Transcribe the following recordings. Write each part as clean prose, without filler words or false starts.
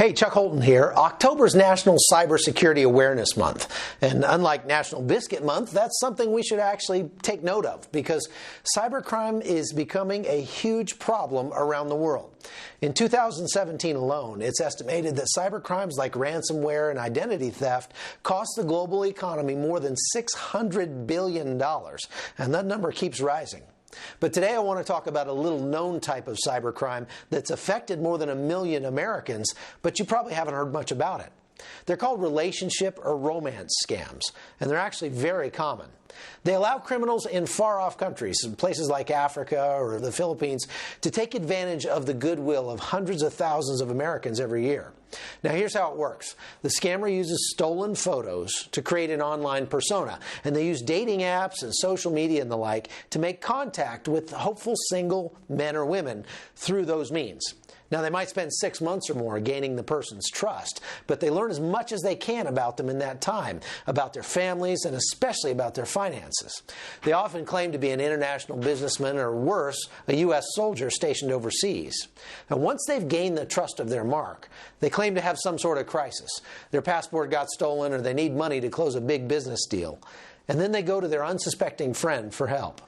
Hey, Chuck Holton here. October's National Cybersecurity Awareness Month. And unlike National Biscuit Month, that's something we should actually take note of because cybercrime is becoming a huge problem around the world. In 2017 alone, it's estimated that cybercrimes like ransomware and identity theft cost the global economy more than $600 billion. And that number keeps rising. But today I want to talk about a little-known type of cybercrime that's affected more than 1 million Americans, but you probably haven't heard much about it. They're called relationship or romance scams, and they're actually very common. They allow criminals in far-off countries, in places like Africa or the Philippines, to take advantage of the goodwill of hundreds of thousands of Americans every year. Now, here's how it works. The scammer uses stolen photos to create an online persona, and they use dating apps and social media and the like to make contact with hopeful single men or women through those means. Now, they might spend 6 months or more gaining the person's trust, but they learn as much as they can about them in that time, about their families, and especially about their finances. They often claim to be an international businessman or worse, a U.S. soldier stationed overseas. Now, once they've gained the trust of their mark, they claim to have some sort of crisis. Their passport got stolen or they need money to close a big business deal. And then they go to their unsuspecting friend for help.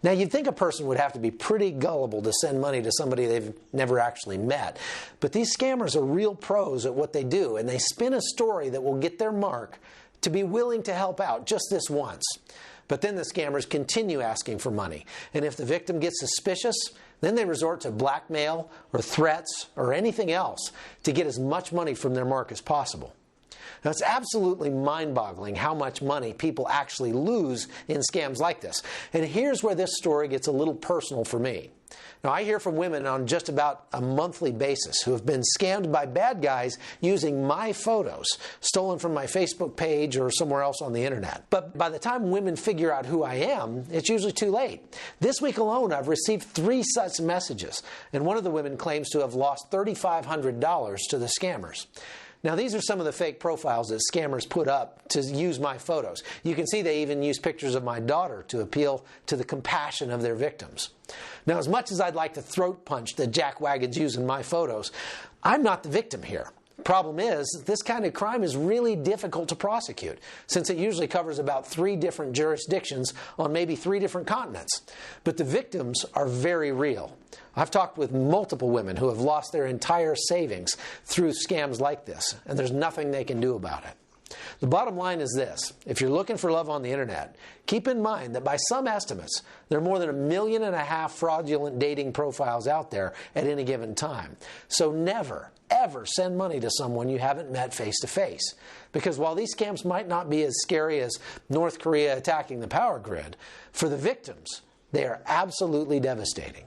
Now, you'd think a person would have to be pretty gullible to send money to somebody they've never actually met. But these scammers are real pros at what they do, and they spin a story that will get their mark to be willing to help out just this once. But then the scammers continue asking for money. And if the victim gets suspicious, then they resort to blackmail or threats or anything else to get as much money from their mark as possible. Now, it's absolutely mind-boggling how much money people actually lose in scams like this. And here's where this story gets a little personal for me. Now, I hear from women on just about a monthly basis who have been scammed by bad guys using my photos, stolen from my Facebook page or somewhere else on the internet. But by the time women figure out who I am, it's usually too late. This week alone, I've received 3 such messages, and one of the women claims to have lost $3,500 to the scammers. Now, these are some of the fake profiles that scammers put up to use my photos. You can see they even use pictures of my daughter to appeal to the compassion of their victims. Now, as much as I'd like to throat punch the jackwagons using my photos, I'm not the victim here. Problem is, this kind of crime is really difficult to prosecute, since it usually covers about 3 different jurisdictions on maybe 3 different continents. But the victims are very real. I've talked with multiple women who have lost their entire savings through scams like this, and there's nothing they can do about it. The bottom line is this: if you're looking for love on the internet, keep in mind that by some estimates, there are more than 1.5 million fraudulent dating profiles out there at any given time. So never, ever send money to someone you haven't met face-to-face. Because while these scams might not be as scary as North Korea attacking the power grid, for the victims, they are absolutely devastating.